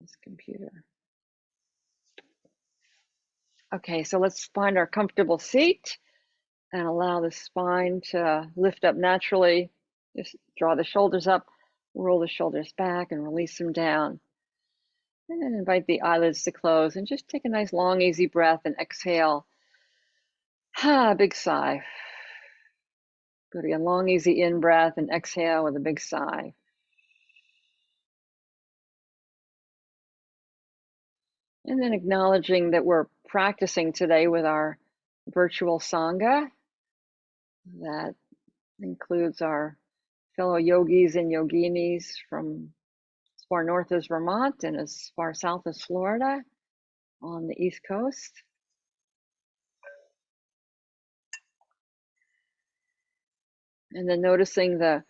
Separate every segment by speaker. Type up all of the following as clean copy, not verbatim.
Speaker 1: this computer. Okay, so let's find our comfortable seat and allow the spine to lift up naturally. Just draw the shoulders up, roll the shoulders back, and release them down. And then invite the eyelids to close and just take a nice long, easy breath and exhale. Big sigh. Good again, long, easy in breath and exhale with a big sigh. And then acknowledging that we're practicing today with our virtual Sangha. That includes our fellow yogis and yoginis from as far north as Vermont and as far south as Florida on the East Coast. And then noticing the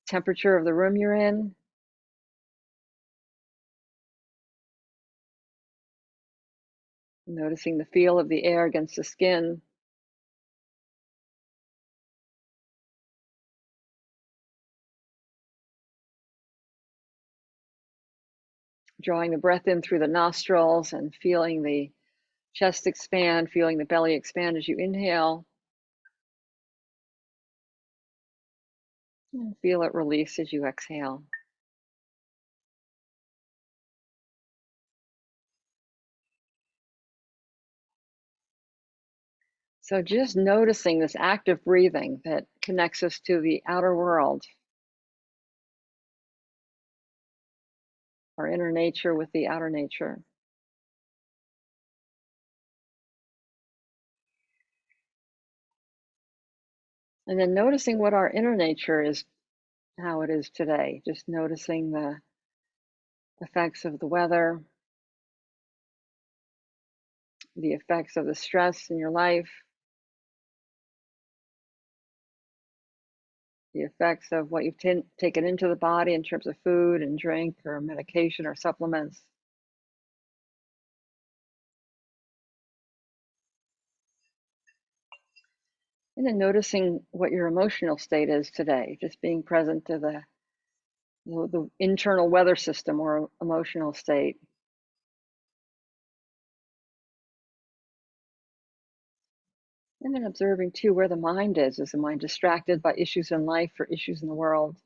Speaker 1: temperature of the room you're in. Noticing the feel of the air against the skin. Drawing the breath in through the nostrils and feeling the chest expand, feeling the belly expand as you inhale. And feel it release as you exhale. So just noticing this active breathing that connects us to the outer world, our inner nature with the outer nature. And then noticing what our inner nature is, how it is today. Just noticing the effects of the weather, the effects of the stress in your life, the effects of what you've taken into the body in terms of food and drink or medication or supplements. And then noticing what your emotional state is today, just being present to the internal weather system or emotional state. And then observing too where the mind is. Is the mind distracted by issues in life or issues in the world?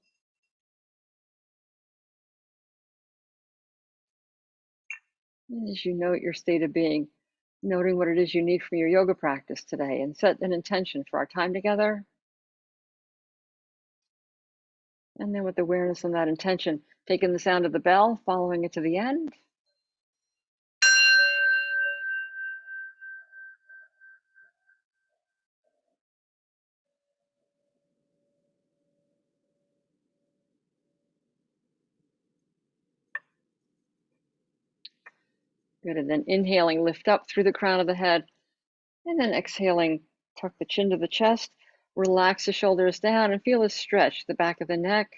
Speaker 1: And as you note your state of being, noting what it is you need from your yoga practice today, and set an intention for our time together. And then with awareness on that intention, taking the sound of the bell, following it to the end. Good, and then inhaling, lift up through the crown of the head, and then exhaling, tuck the chin to the chest, relax the shoulders down, and feel a stretch the back of the neck.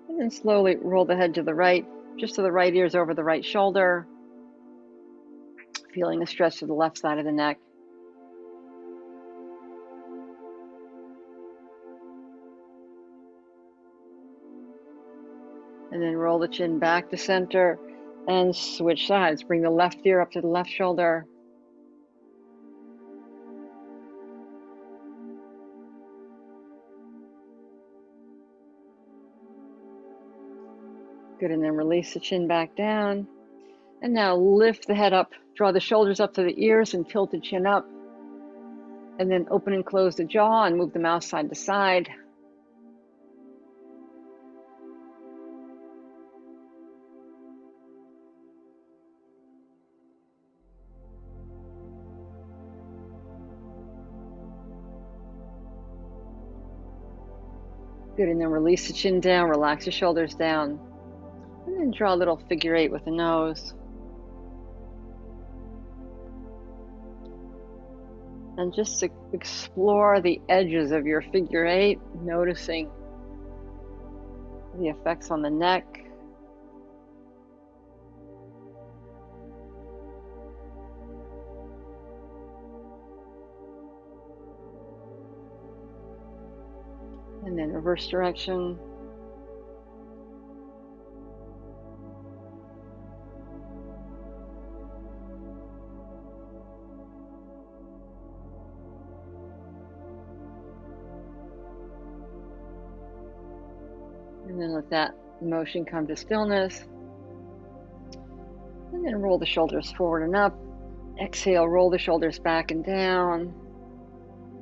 Speaker 1: And then slowly roll the head to the right, just to the right ears over the right shoulder, feeling a stretch to the left side of the neck. And then roll the chin back to center and switch sides. Bring the left ear up to the left shoulder. Good, and then release the chin back down. And now lift the head up, draw the shoulders up to the ears and tilt the chin up. And then open and close the jaw and move the mouth side to side. Good, and then release the chin down, relax the shoulders down. And then draw a little figure eight with the nose. And just to explore the edges of your figure eight, noticing the effects on the neck. And then reverse direction. And then let that motion come to stillness. And then roll the shoulders forward and up. Exhale, roll the shoulders back and down.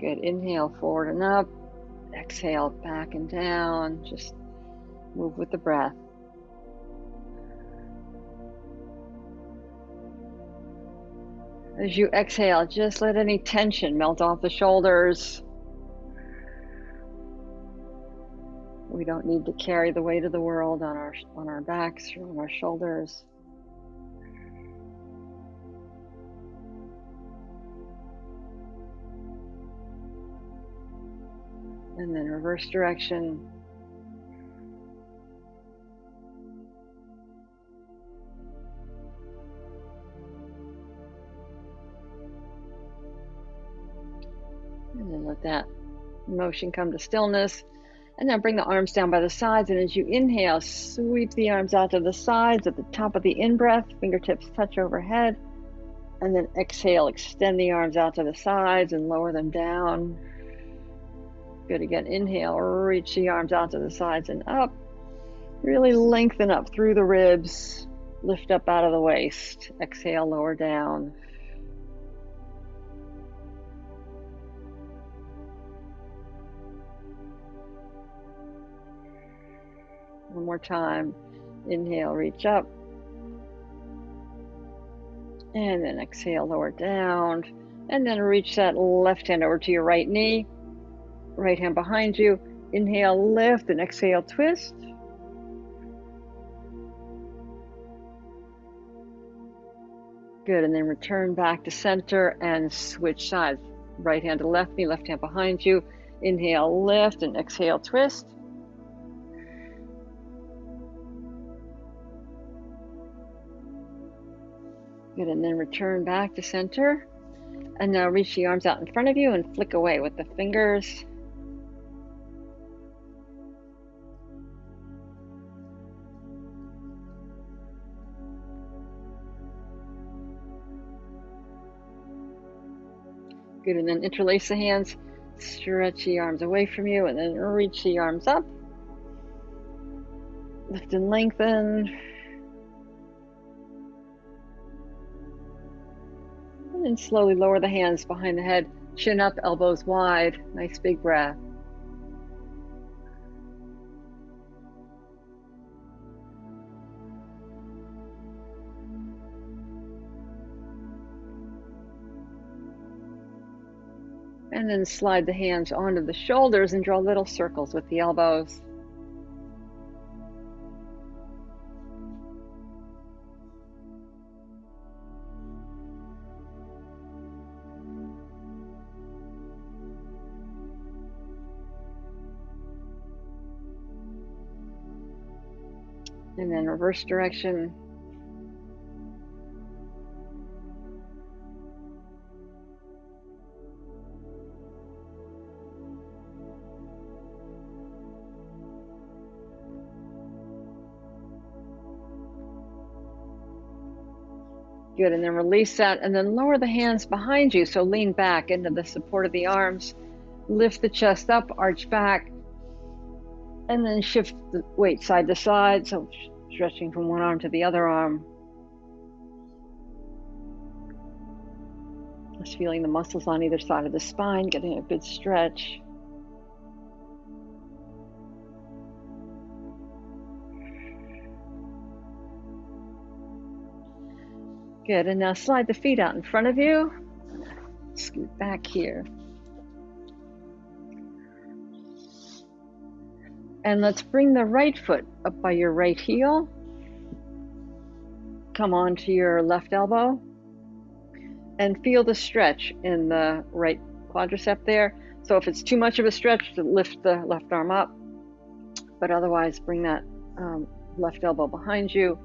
Speaker 1: Good. Inhale, forward and up. Exhale, back and down. Just move with the breath. As you exhale, just let any tension melt off the shoulders. We don't need to carry the weight of the world on our backs or on our shoulders. And then reverse direction. And then let that motion come to stillness. And now bring the arms down by the sides. And as you inhale, sweep the arms out to the sides at the top of the in-breath. Fingertips touch overhead. And then exhale, extend the arms out to the sides and lower them down. Good. Again, inhale, reach the arms out to the sides and up. Really lengthen up through the ribs. Lift up out of the waist. Exhale, lower down. One more time. Inhale, reach up. And then exhale, lower down. And then reach that left hand over to your right knee. Right hand behind you. Inhale, lift, and exhale, twist. Good, and then return back to center and switch sides. Right hand to left knee, left hand behind you. Inhale, lift, and exhale, twist. Good, and then return back to center. And now reach the arms out in front of you and flick away with the fingers. Good, and then interlace the hands, stretch the arms away from you, and then reach the arms up. Lift and lengthen. And then slowly lower the hands behind the head, chin up, elbows wide. Nice big breath. And then slide the hands onto the shoulders and draw little circles with the elbows. And then reverse direction. Good, and then release that, and then lower the hands behind you. So lean back into the support of the arms, lift the chest up, arch back, and then shift the weight side to side. So stretching from one arm to the other arm. Just feeling the muscles on either side of the spine, getting a good stretch. Good, and now slide the feet out in front of you. Scoot back here. And let's bring the right foot up by your right heel. Come on to your left elbow. And feel the stretch in the right quadricep there. So if it's too much of a stretch, to lift the left arm up. But otherwise, bring that left elbow behind you.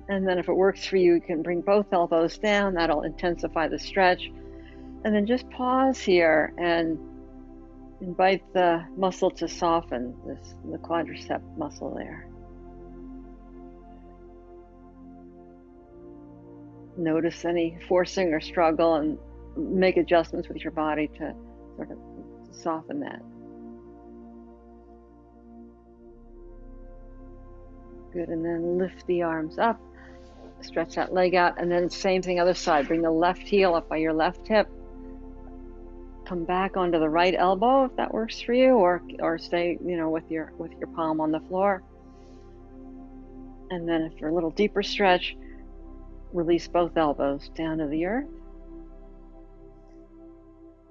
Speaker 1: And then if it works for you, you can bring both elbows down. That'll intensify the stretch. And then just pause here and Invite the muscle to soften, the quadricep muscle there. Notice any forcing or struggle and make adjustments with your body to sort of soften that. Good, and then lift the arms up, stretch that leg out, and then same thing other side. Bring the left heel up by your left hip. Come back onto the right elbow if that works for you, or stay, with your palm on the floor. And then if you're a little deeper stretch, release both elbows down to the earth.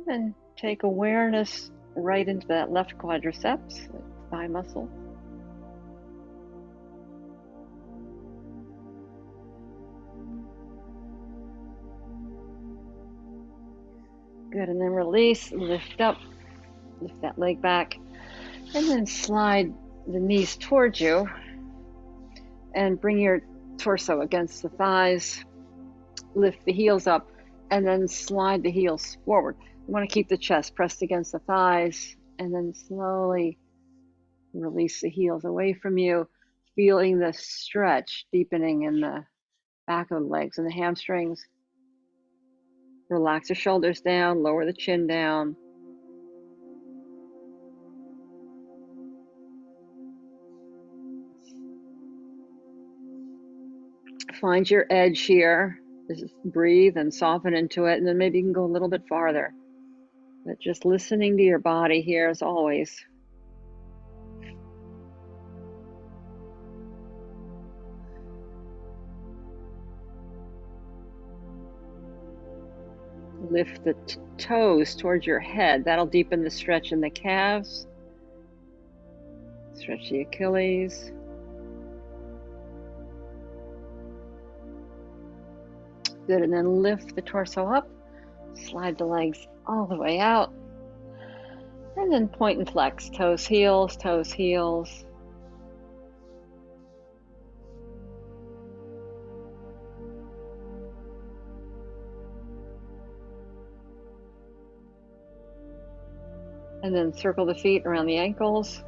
Speaker 1: And take awareness right into that left quadriceps, thigh muscle. Good, and then release, lift up, lift that leg back, and then slide the knees towards you and bring your torso against the thighs, lift the heels up, and then slide the heels forward. You want to keep the chest pressed against the thighs, and then slowly release the heels away from you, feeling the stretch deepening in the back of the legs and the hamstrings. Relax the shoulders down, lower the chin down. Find your edge here. Just breathe and soften into it, and then maybe you can go a little bit farther. But just listening to your body here as always. Lift the toes towards your head. That'll deepen the stretch in the calves. Stretch the Achilles. Good, and then lift the torso up. Slide the legs all the way out. And then point and flex. Toes, heels, toes, heels. And then circle the feet around the ankles.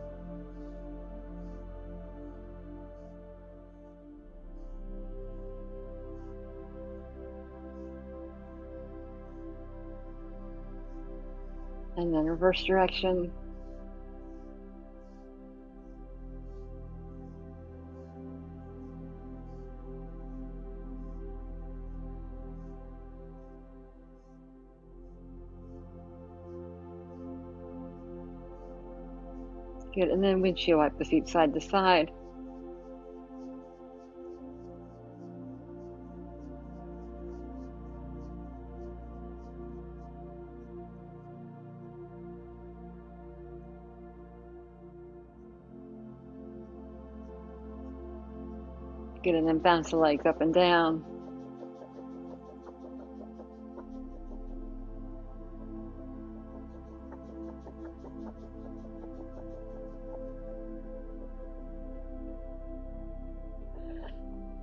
Speaker 1: And then reverse direction. Good, and then windshield wipe the feet side to side. Good, and then bounce the legs up and down.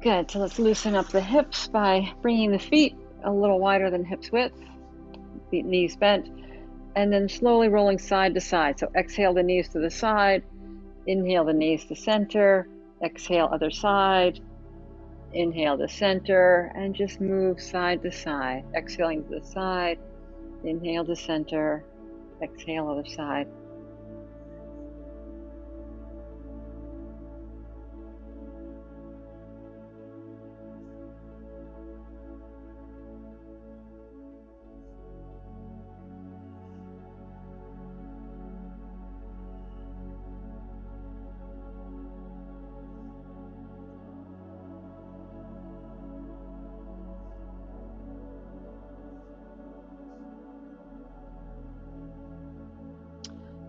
Speaker 1: Good, so let's loosen up the hips by bringing the feet a little wider than hips width, feet, knees bent, and then slowly rolling side to side. So exhale the knees to the side, inhale the knees to center, exhale other side, inhale to center, and just move side to side. Exhaling to the side, inhale to center, exhale other side.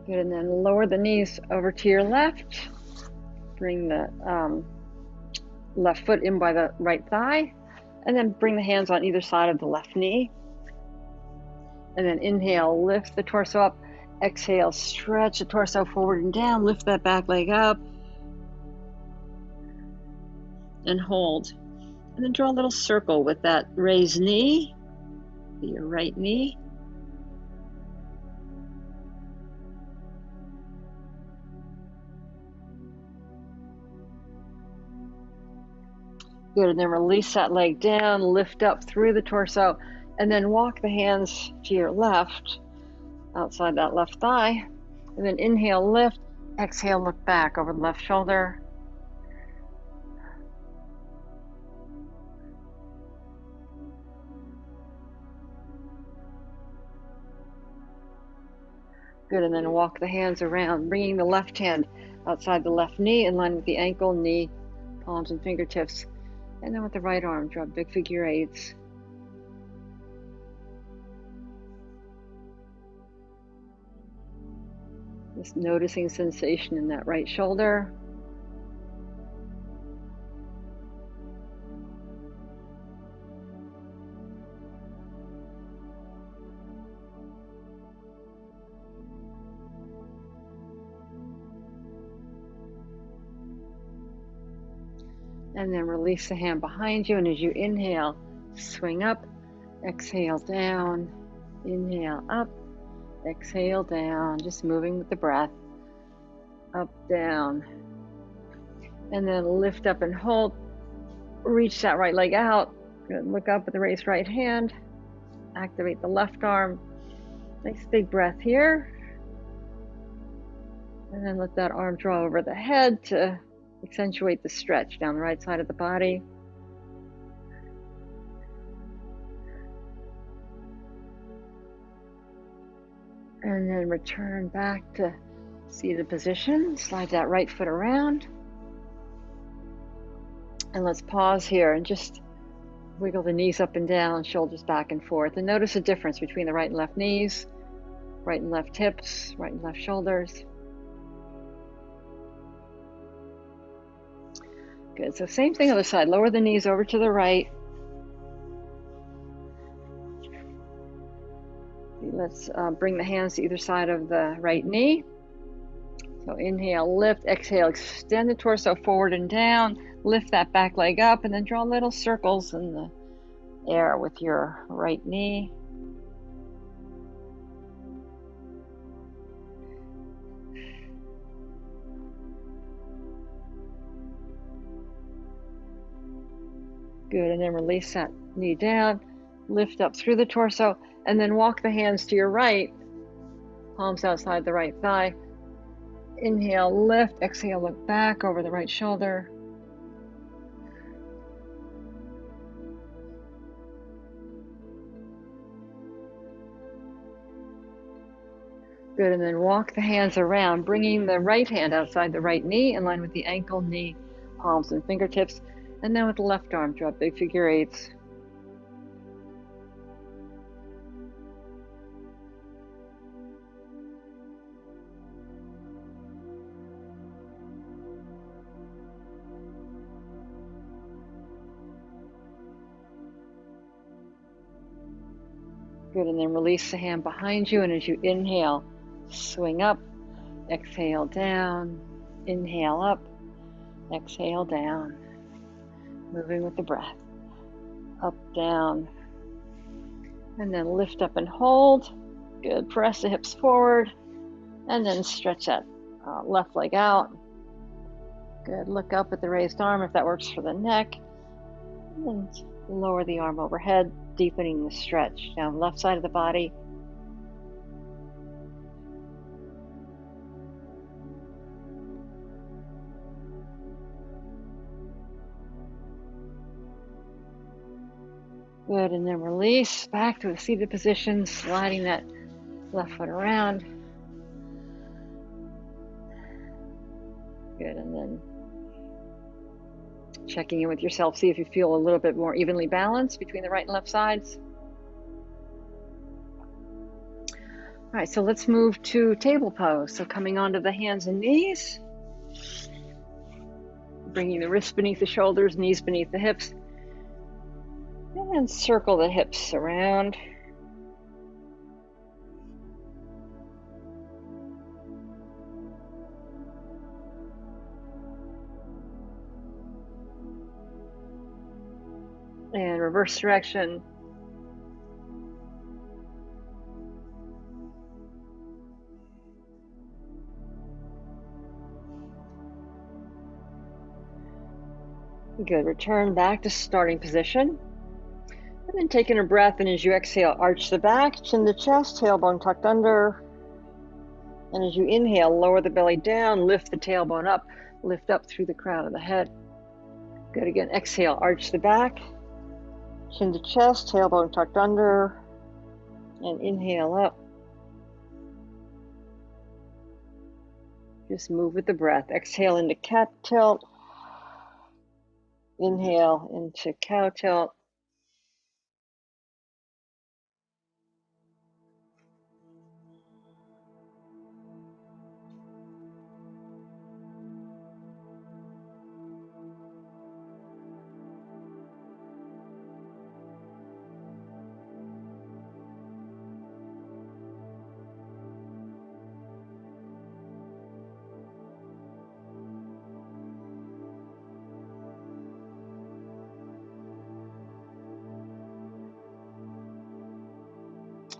Speaker 1: Good, and then lower the knees over to your left. Bring the left foot in by the right thigh, and then bring the hands on either side of the left knee. And then inhale, lift the torso up. Exhale, stretch the torso forward and down. Lift that back leg up. And hold. And then draw a little circle with that raised knee, your right knee. Good, and then release that leg down, lift up through the torso, and then walk the hands to your left, outside that left thigh. And then inhale, lift, exhale, look back over the left shoulder. Good, and then walk the hands around, bringing the left hand outside the left knee in line with the ankle, knee, palms, and fingertips. And then with the right arm, draw big figure eights. Just noticing sensation in that right shoulder. And then release the hand behind you. And as you inhale, swing up, exhale down, inhale up, exhale down, just moving with the breath, up, down. And then lift up and hold, reach that right leg out. Good, look up with the raised right hand, activate the left arm. Nice big breath here. And then let that arm draw over the head to accentuate the stretch down the right side of the body. And then return back to seated position. Slide that right foot around. And let's pause here and just wiggle the knees up and down, shoulders back and forth. And notice the difference between the right and left knees, right and left hips, right and left shoulders. Good, so same thing other side. Lower the knees over to the right. Let's bring the hands to either side of the right knee. So inhale, lift, exhale, extend the torso forward and down. Lift that back leg up and then draw little circles in the air with your right knee. Good, and then release that knee down, lift up through the torso, and then walk the hands to your right, palms outside the right thigh. Inhale, lift, exhale, look back over the right shoulder. Good, and then walk the hands around, bringing the right hand outside the right knee in line with the ankle, knee, palms, and fingertips. And then with the left arm, draw big figure eights. Good, and then release the hand behind you. And as you inhale, swing up, exhale down, inhale up, exhale down. Moving with the breath, up, down, and then lift up and hold. Good, press the hips forward, and then stretch that left leg out. Good, look up at the raised arm if that works for the neck, and lower the arm overhead, deepening the stretch down the left side of the body. Good, and then release back to a seated position, sliding that left foot around. Good, and then checking in with yourself, see if you feel a little bit more evenly balanced between the right and left sides. All right, so let's move to table pose. So coming onto the hands and knees, bringing the wrists beneath the shoulders, knees beneath the hips. And then circle the hips around. And reverse direction. Good. Return back to starting position. And then taking a breath, and as you exhale, arch the back, chin to chest, tailbone tucked under. And as you inhale, lower the belly down, lift the tailbone up, lift up through the crown of the head. Good. Again, exhale, arch the back, chin to chest, tailbone tucked under, and inhale up. Just move with the breath. Exhale into cat tilt. Inhale into cow tilt.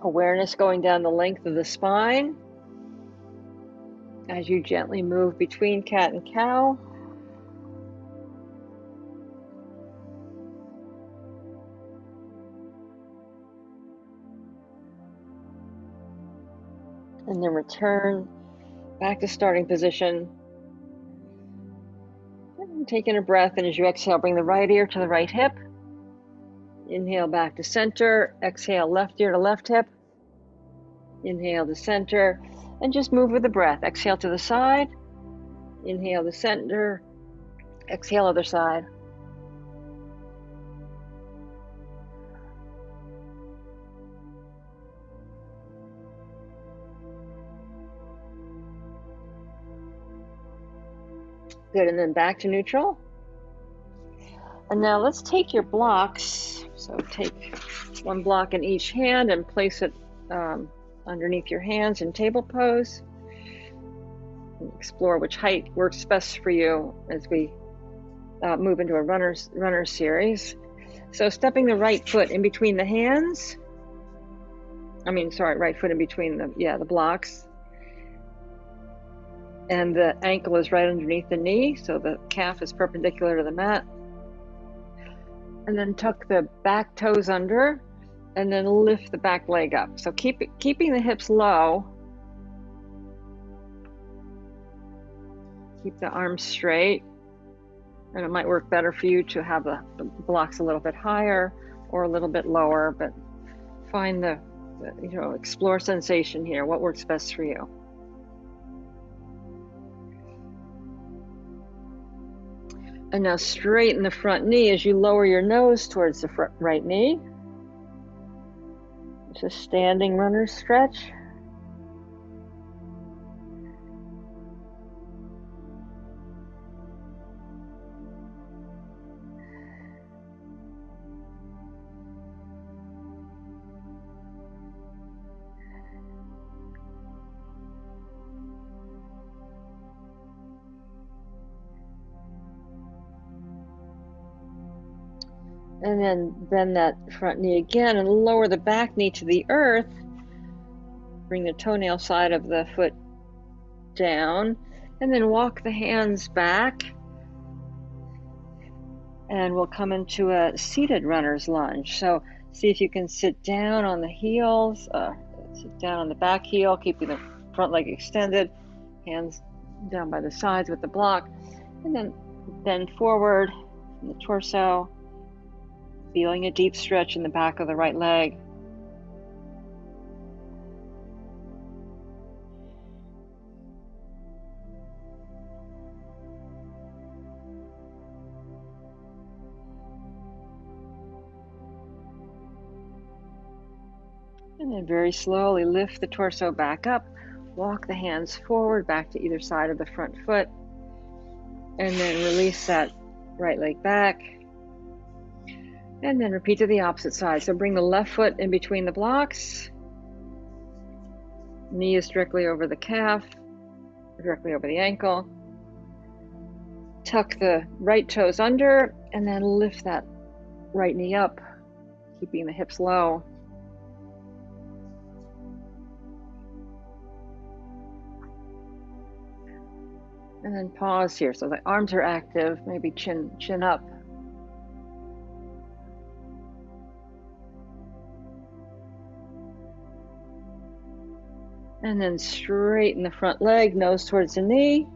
Speaker 1: Awareness going down the length of the spine as you gently move between cat and cow. And then return back to starting position. And taking a breath, and as you exhale, bring the right ear to the right hip. Inhale back to center. Exhale, left ear to left hip. Inhale to center. And just move with the breath. Exhale to the side. Inhale to center. Exhale, other side. Good, and then back to neutral. And now let's take your blocks. So take one block in each hand and place it underneath your hands in table pose. And explore which height works best for you as we move into a runner series. So stepping the right foot in between the hands. Right foot in between the blocks. And the ankle is right underneath the knee, so the calf is perpendicular to the mat. And then tuck the back toes under, and then lift the back leg up. So keeping the hips low. Keep the arms straight. And it might work better for you to have the blocks a little bit higher or a little bit lower, but find explore sensation here. What works best for you? And now straighten the front knee as you lower your nose towards the right knee. It's a standing runner's stretch. And then bend that front knee again and lower the back knee to the earth. Bring the toenail side of the foot down, and then walk the hands back. And we'll come into a seated runner's lunge. So see if you can sit down on the heels, sit down on the back heel, keeping the front leg extended, hands down by the sides with the block, and then bend forward from the torso, feeling a deep stretch in the back of the right leg. And then very slowly lift the torso back up, walk the hands forward back to either side of the front foot, and then release that right leg back. And then repeat to the opposite side. So bring the left foot in between the blocks. Knee is directly over the calf, directly over the ankle. Tuck the right toes under, and then lift that right knee up, keeping the hips low. And then pause here. So the arms are active, maybe chin up, And then straighten the front leg, nose towards the knee.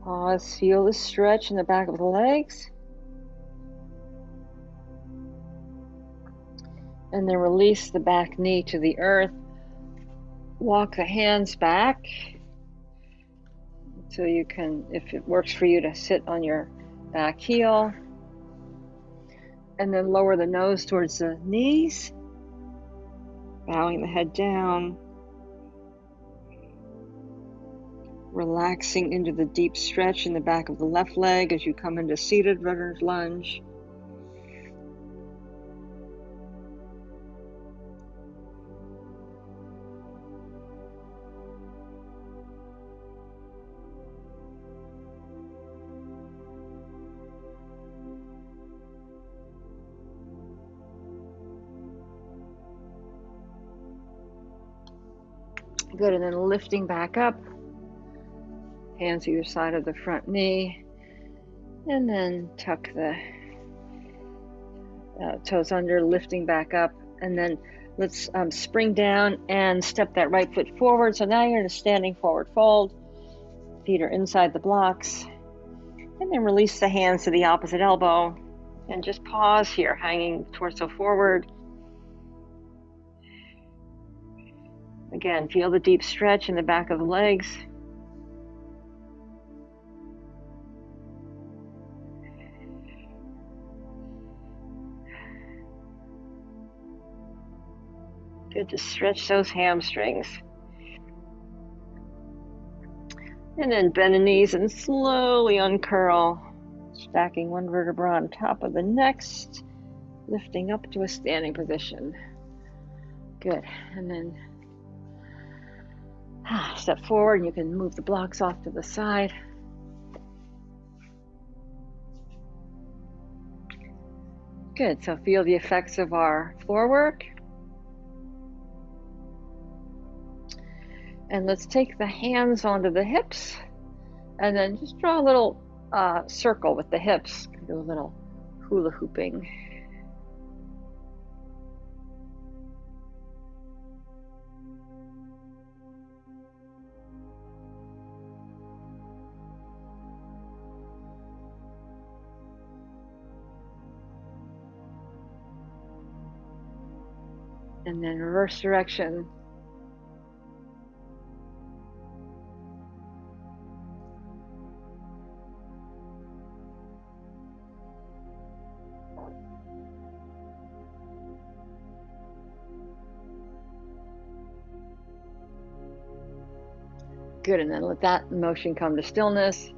Speaker 1: Pause, feel the stretch in the back of the legs. And then release the back knee to the earth. Walk the hands back so you can, if it works for you, to sit on your back heel. And then lower the nose towards the knees, bowing the head down. Relaxing into the deep stretch in the back of the left leg as you come into seated runner's lunge. Good, and then lifting back up. Hands either side of the front knee, and then tuck the toes under, lifting back up, and then let's spring down and step that right foot forward. So now you're in a standing forward fold. Feet are inside the blocks, and then release the hands to the opposite elbow, and just pause here, hanging torso forward. Again, feel the deep stretch in the back of the legs. Good to stretch those hamstrings. And then bend the knees and slowly uncurl, stacking one vertebra on top of the next, lifting up to a standing position. Good, and then step forward, and you can move the blocks off to the side. Good, so feel the effects of our floor work. And let's take the hands onto the hips, and then just draw a little circle with the hips. Do a little hula hooping. And then reverse direction. Good, and then let that motion come to stillness.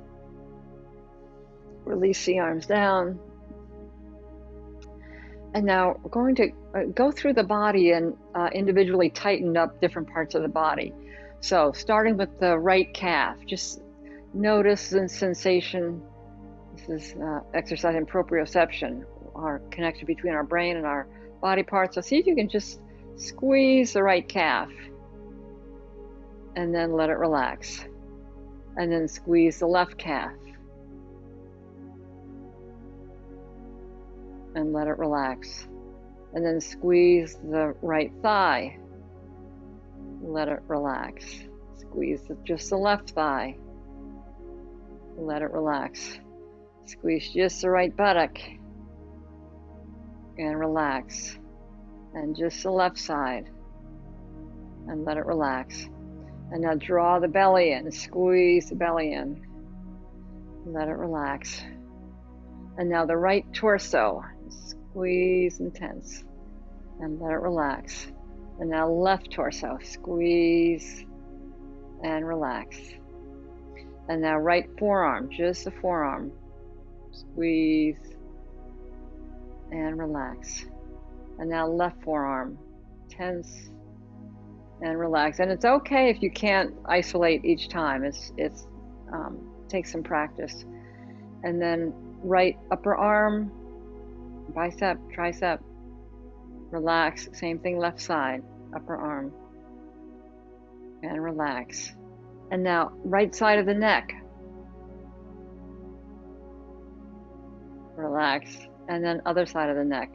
Speaker 1: Release the arms down. And now we're going to go through the body and individually tighten up different parts of the body. So starting with the right calf, just notice the sensation. This is exercise in proprioception, our connection between our brain and our body parts. So see if you can just squeeze the right calf and then let it relax. And then squeeze the left calf and let it relax. And then squeeze the right thigh, let it relax. Squeeze just the left thigh, let it relax. Squeeze just the right buttock and relax. And just the left side and let it relax. And now draw the belly in, squeeze the belly in, let it relax. And now the right torso, squeeze and tense, and let it relax. And now left torso, squeeze and relax. And now right forearm, just the forearm, squeeze and relax. And now left forearm, tense and relax. And it's okay if you can't isolate each time. It's takes some practice. And then right upper arm, bicep, tricep, relax. Same thing, left side, upper arm, and relax. And now right side of the neck, relax. And then other side of the neck,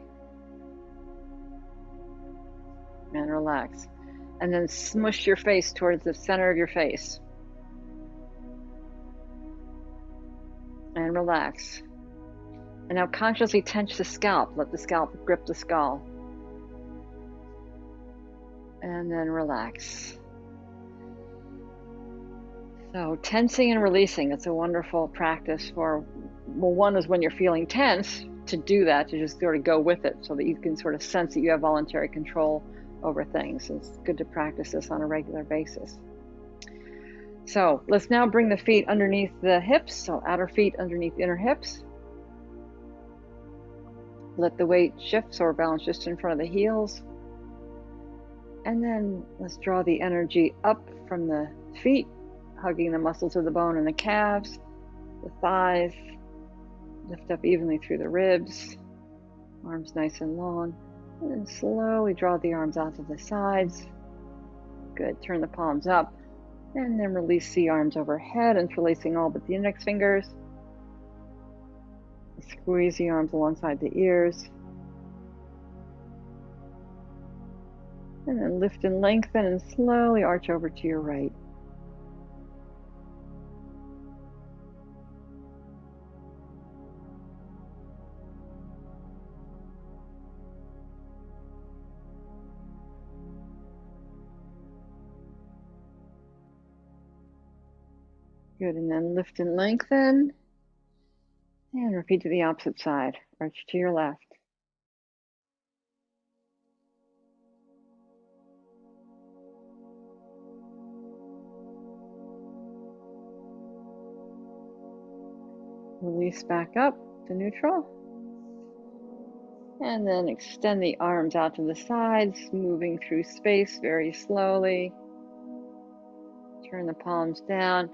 Speaker 1: and relax. And then smush your face towards the center of your face, and relax. And now consciously tense the scalp. Let the scalp grip the skull. And then relax. So tensing and releasing, it's a wonderful practice for, well, one is when you're feeling tense, to do that, to just sort of go with it so that you can sort of sense that you have voluntary control over things. It's good to practice this on a regular basis. So let's now bring the feet underneath the hips. So outer feet underneath inner hips. Let the weight shift so we're balanced just in front of the heels. And then let's draw the energy up from the feet, hugging the muscles of the bone in the calves, the thighs. Lift up evenly through the ribs, arms nice and long. And then slowly draw the arms out to the sides. Good, turn the palms up. And then release the arms overhead, interlacing all but the index fingers. Squeeze the arms alongside the ears. And then lift and lengthen and slowly arch over to your right. Good, and then lift and lengthen. And repeat to the opposite side. Arch to your left. Release back up to neutral. And then extend the arms out to the sides, moving through space very slowly. Turn the palms down.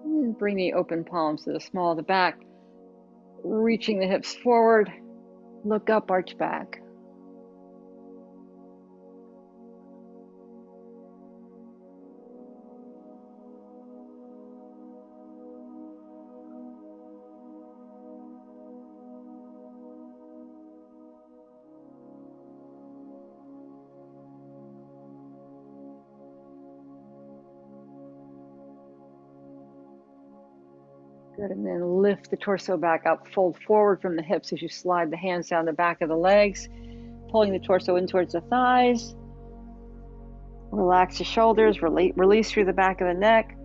Speaker 1: And bring the open palms to the small of the back. Reaching the hips forward. Look up, arch back. Good, and then lift the torso back up, fold forward from the hips as you slide the hands down the back of the legs, pulling the torso in towards the thighs. Relax the shoulders, release through the back of the neck.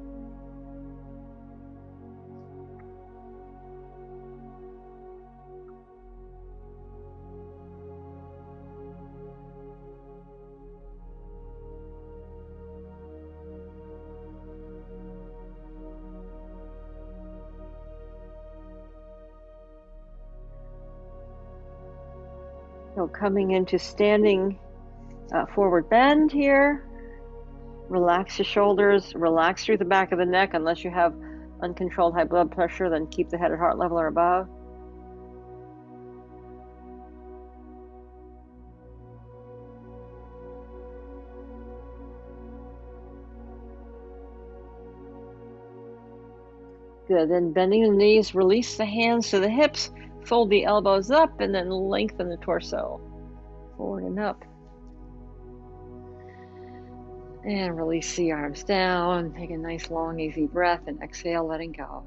Speaker 1: So coming into standing forward bend here. Relax the shoulders, relax through the back of the neck. Unless you have uncontrolled high blood pressure, then keep the head at heart level or above. Good, then bending the knees, release the hands to the hips, fold the elbows up, and then lengthen the torso forward and up. And release the arms down. Take a nice long easy breath and exhale, letting go.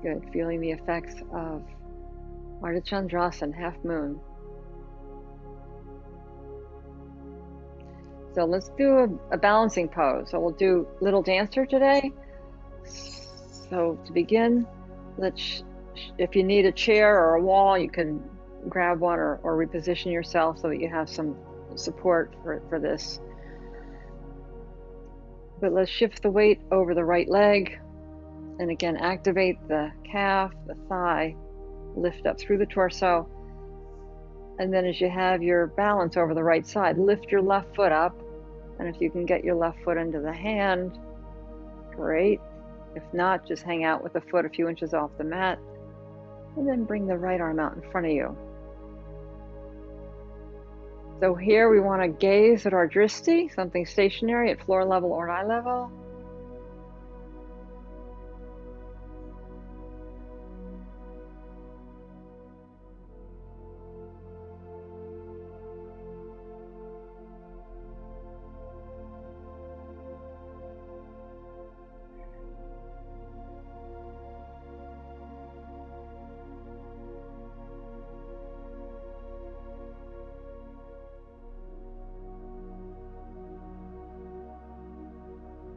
Speaker 1: Good, feeling the effects of Ardha Chandrasana, half moon. So let's do a balancing pose. So we'll do little dancer today. So to begin, if you need a chair or a wall, you can grab one or reposition yourself so that you have some support for this. But let's shift the weight over the right leg. And again, activate the calf, the thigh, lift up through the torso. And then as you have your balance over the right side, lift your left foot up. And if you can get your left foot into the hand, great. If not, just hang out with the foot a few inches off the mat. And then bring the right arm out in front of you. So here we want to gaze at our drishti, something stationary at floor level or eye level.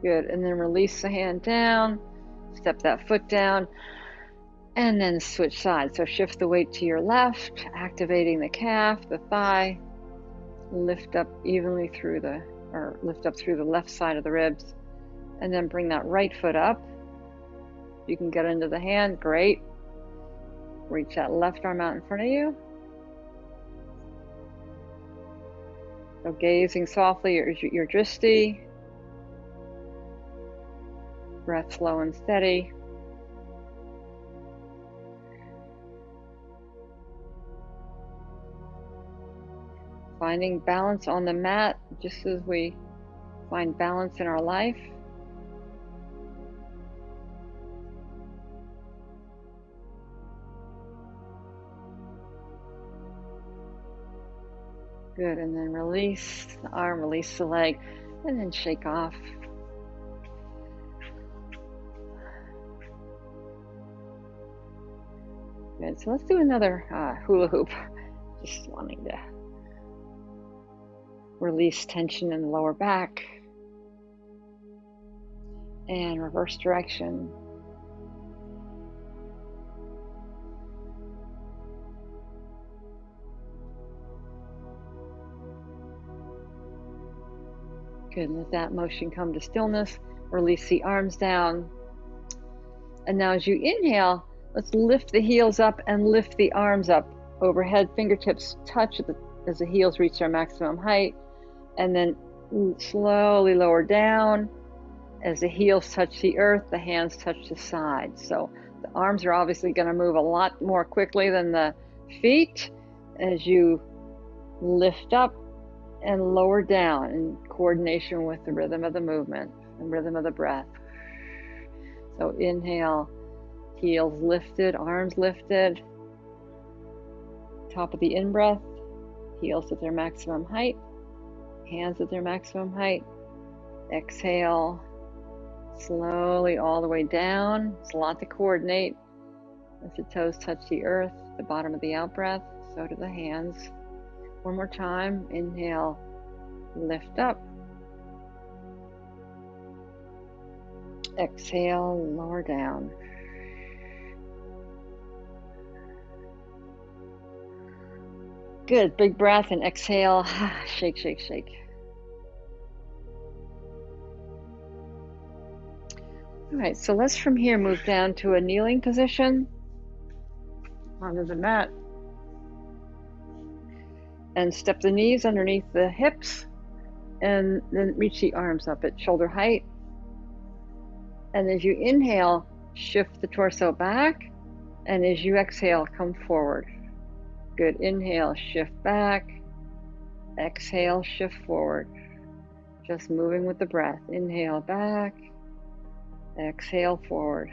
Speaker 1: Good, and then release the hand down, step that foot down, and then switch sides. So shift the weight to your left, activating the calf, the thigh, lift up evenly through lift up through the left side of the ribs, and then bring that right foot up. You can get into the hand, great. Reach that left arm out in front of you. So gazing softly at your drishti. Breath slow and steady. Finding balance on the mat, just as we find balance in our life. Good, and then release the arm, release the leg, and then shake off. Good, so let's do another hula hoop. Just wanting to release tension in the lower back. And reverse direction. Good, let that motion come to stillness. Release the arms down. And now as you inhale, let's lift the heels up and lift the arms up overhead. Fingertips touch as the heels reach their maximum height. And then slowly lower down. As the heels touch the earth, the hands touch the sides. So the arms are obviously going to move a lot more quickly than the feet as you lift up and lower down in coordination with the rhythm of the movement and rhythm of the breath. So inhale, heels lifted, arms lifted. Top of the in-breath, heels at their maximum height, hands at their maximum height. Exhale, slowly all the way down. It's a lot to coordinate. As the toes touch the earth, the bottom of the out-breath, so do the hands. One more time, inhale, lift up. Exhale, lower down. Good, big breath and exhale, shake, shake, shake. All right, so let's from here move down to a kneeling position onto the mat. And step the knees underneath the hips and then reach the arms up at shoulder height. And as you inhale, shift the torso back. And as you exhale, come forward. Good, inhale, shift back. Exhale, shift forward. Just moving with the breath. Inhale back. Exhale forward.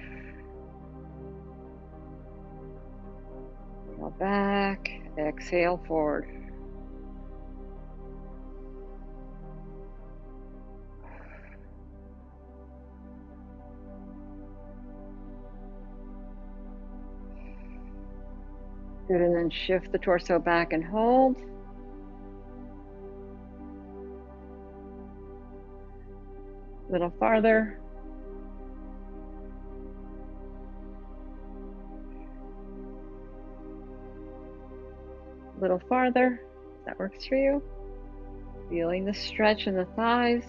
Speaker 1: Inhale back. Exhale forward. Good, and then shift the torso back and hold. A little farther. A little farther. That works for you. Feeling the stretch in the thighs.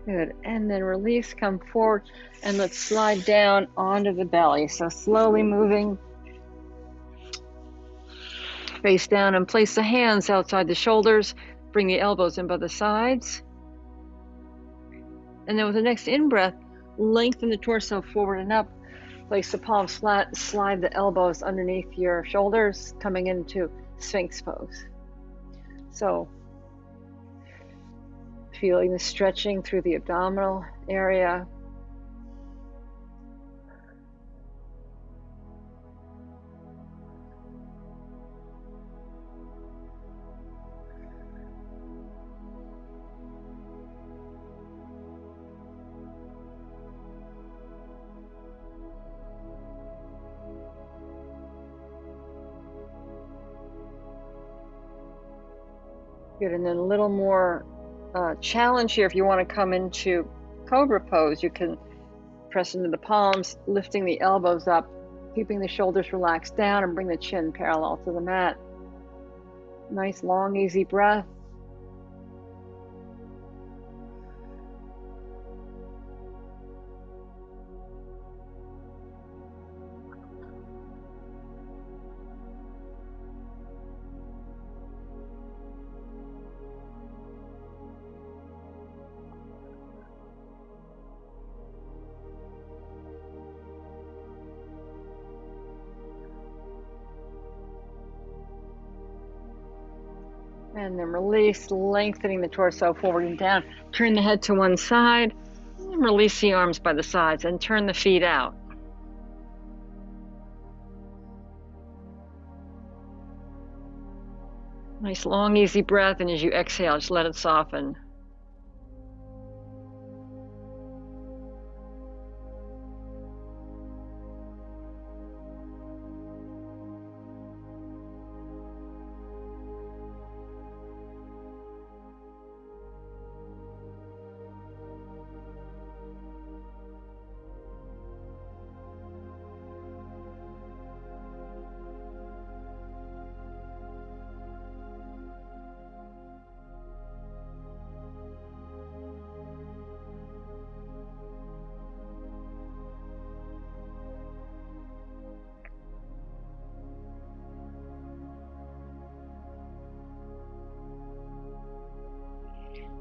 Speaker 1: Good, Good, and then release, come forward, and let's slide down onto the belly. So slowly moving face down, and place the hands outside the shoulders. Bring the elbows in by the sides. And then with the next in-breath, lengthen the torso forward and up. Place the palms flat, slide the elbows underneath your shoulders, coming into Sphinx pose. So feeling the stretching through the abdominal area. Good, and then a little more challenge here. If you want to come into Cobra pose, you can press into the palms, lifting the elbows up, keeping the shoulders relaxed down, and bring the chin parallel to the mat. Nice, long, easy breath. And then release, lengthening the torso forward and down. Turn the head to one side, and release the arms by the sides, and turn the feet out. Nice, long, easy breath, and as you exhale, just let it soften.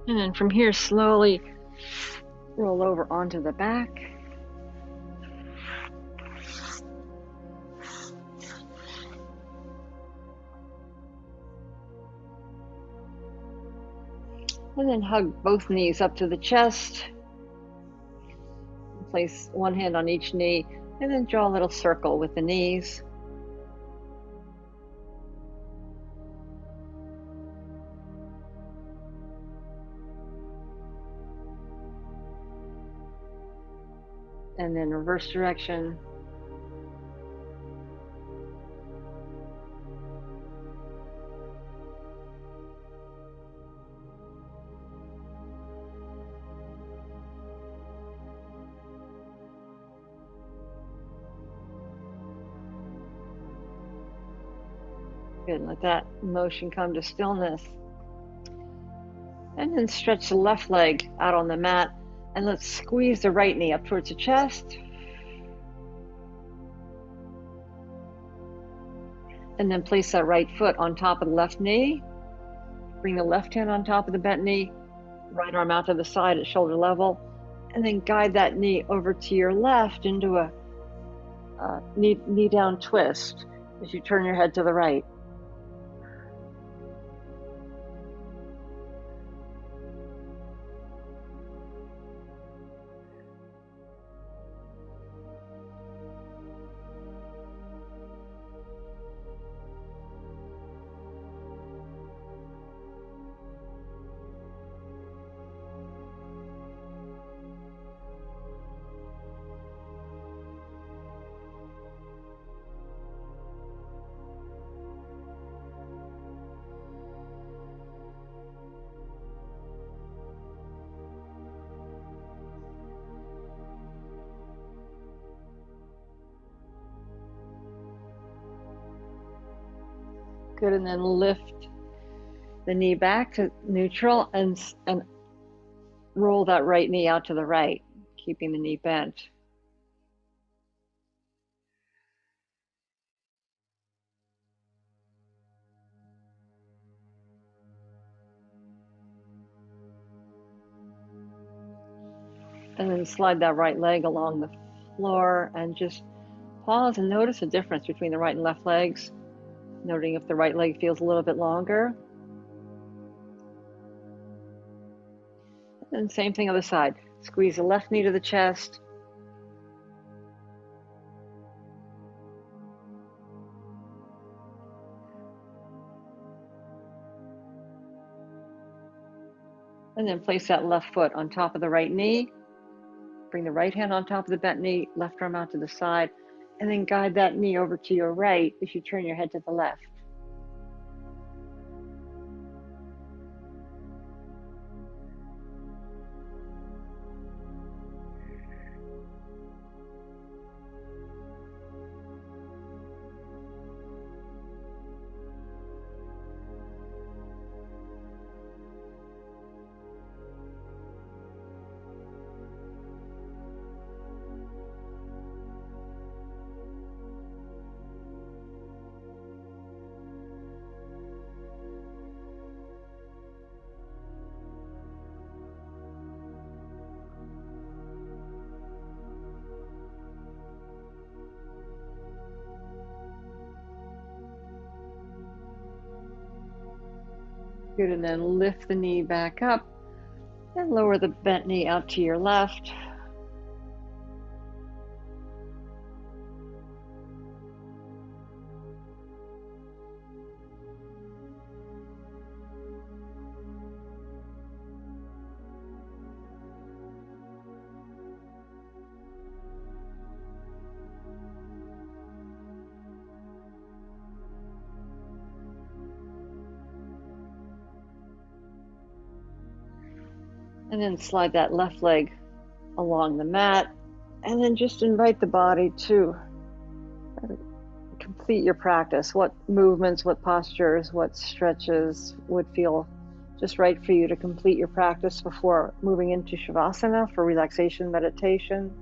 Speaker 1: And then from here, slowly roll over onto the back. And then hug both knees up to the chest. Place one hand on each knee, and then draw a little circle with the knees. And then reverse direction. Good, let that motion come to stillness. And then stretch the left leg out on the mat, and let's squeeze the right knee up towards the chest. And then place that right foot on top of the left knee. Bring the left hand on top of the bent knee, right arm out to the side at shoulder level, and then guide that knee over to your left into a knee down twist as you turn your head to the right. Good, and then lift the knee back to neutral and roll that right knee out to the right, keeping the knee bent. And then slide that right leg along the floor and just pause and notice the difference between the right and left legs, noting if the right leg feels a little bit longer. And same thing other side. Squeeze the left knee to the chest. And then place that left foot on top of the right knee. Bring the right hand on top of the bent knee, left arm out to the side, and then guide that knee over to your right as you turn your head to the left. Good, and then lift the knee back up and lower the bent knee out to your left. And then slide that left leg along the mat, and then just invite the body to complete your practice. What movements, what postures, what stretches would feel just right for you to complete your practice before moving into Shavasana for relaxation meditation.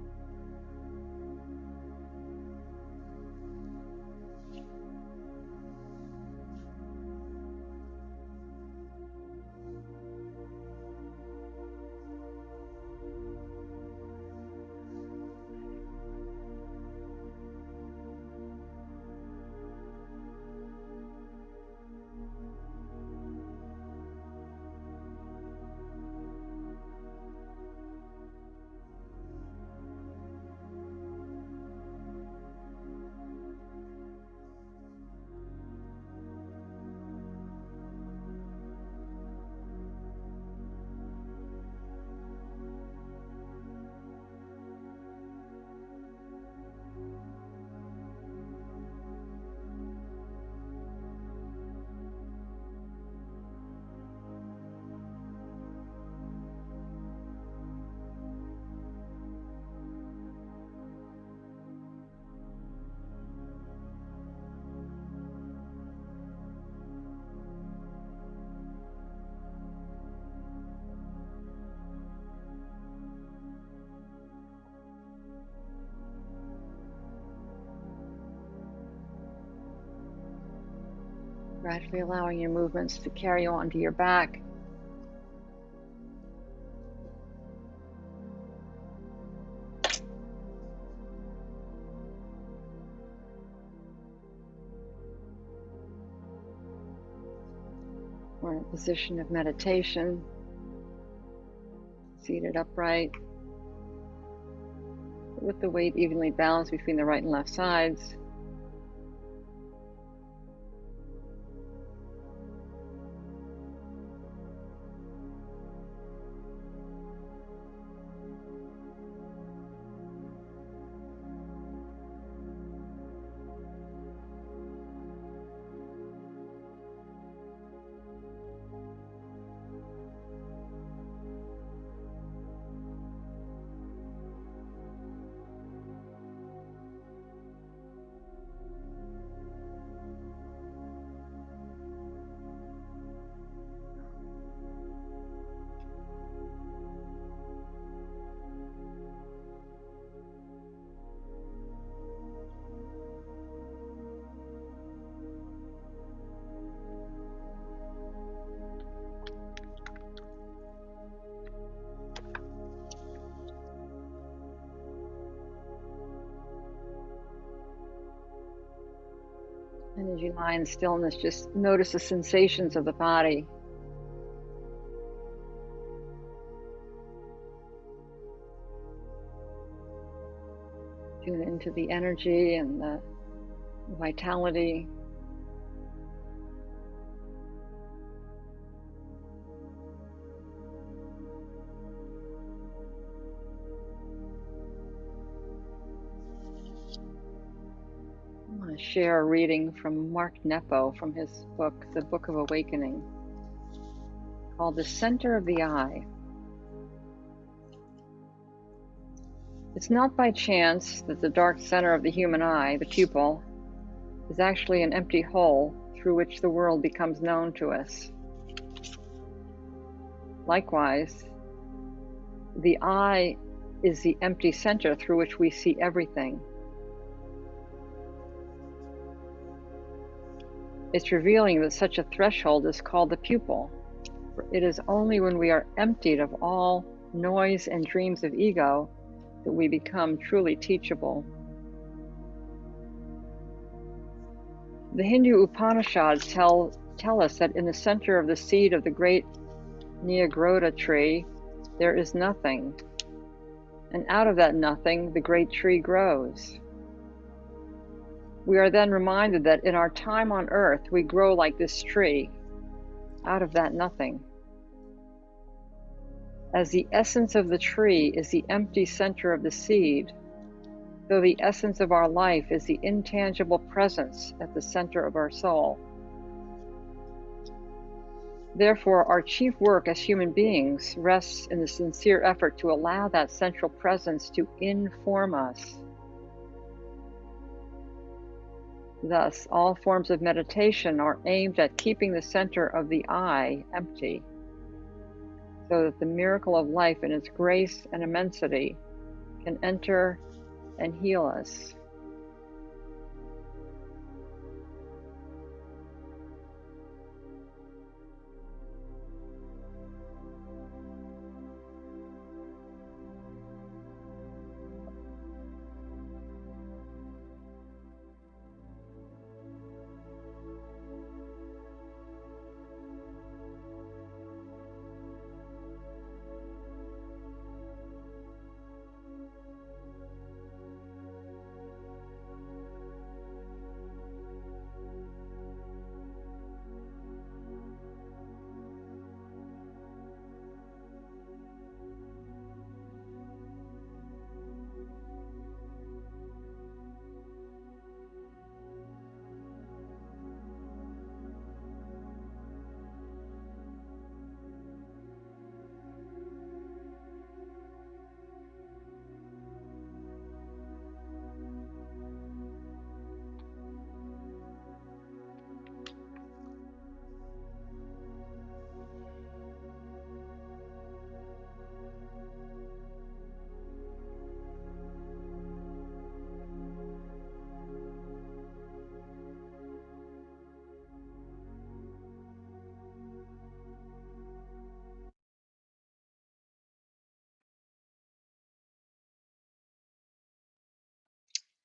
Speaker 1: Gradually allowing your movements to carry on to your back. We're in a position of meditation, seated upright, with the weight evenly balanced between the right and left sides. And as you lie in stillness, just notice the sensations of the body. Tune into the energy and the vitality. I want to share a reading from Mark Nepo from his book, The Book of Awakening, called The Center of the Eye. It's not by chance that the dark center of the human eye, the pupil, is actually an empty hole through which the world becomes known to us. Likewise, the eye is the empty center through which we see everything. It's revealing that such a threshold is called the pupil. For it is only when we are emptied of all noise and dreams of ego that we become truly teachable. The Hindu Upanishads tell us that in the center of the seed of the great Nyagrodha tree, there is nothing. And out of that nothing, the great tree grows. We are then reminded that in our time on earth, we grow like this tree, out of that nothing. As the essence of the tree is the empty center of the seed, though the essence of our life is the intangible presence at the center of our soul. Therefore, our chief work as human beings rests in the sincere effort to allow that central presence to inform us. Thus, all forms of meditation are aimed at keeping the center of the eye empty, so that the miracle of life in its grace and immensity can enter and heal us.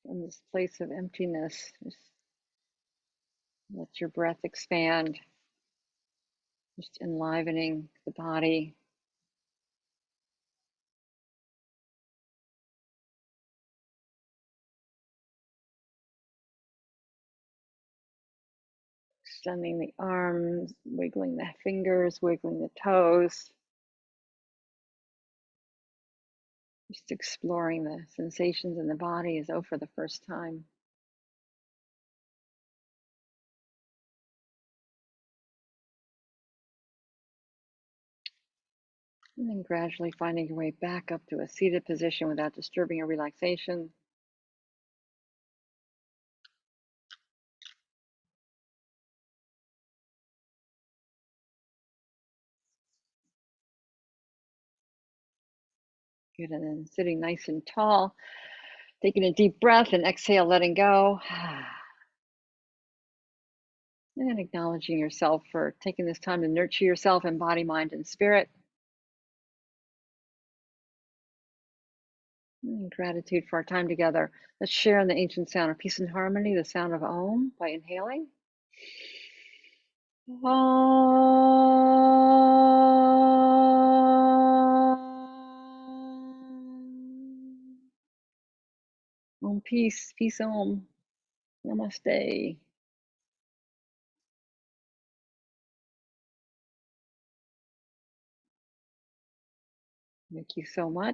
Speaker 1: In this place of emptiness, just let your breath expand, just enlivening the body. Extending the arms, wiggling the fingers, wiggling the toes. Just exploring the sensations in the body as though for the first time. And then gradually finding your way back up to a seated position without disturbing your relaxation. Good, and then sitting nice and tall, taking a deep breath and exhale, letting go. And then acknowledging yourself for taking this time to nurture yourself in body, mind, and spirit. Gratitude for our time together. Let's share in the ancient sound of peace and harmony, the sound of Om by inhaling. Om peace, peace Om. Namaste. Thank you so much.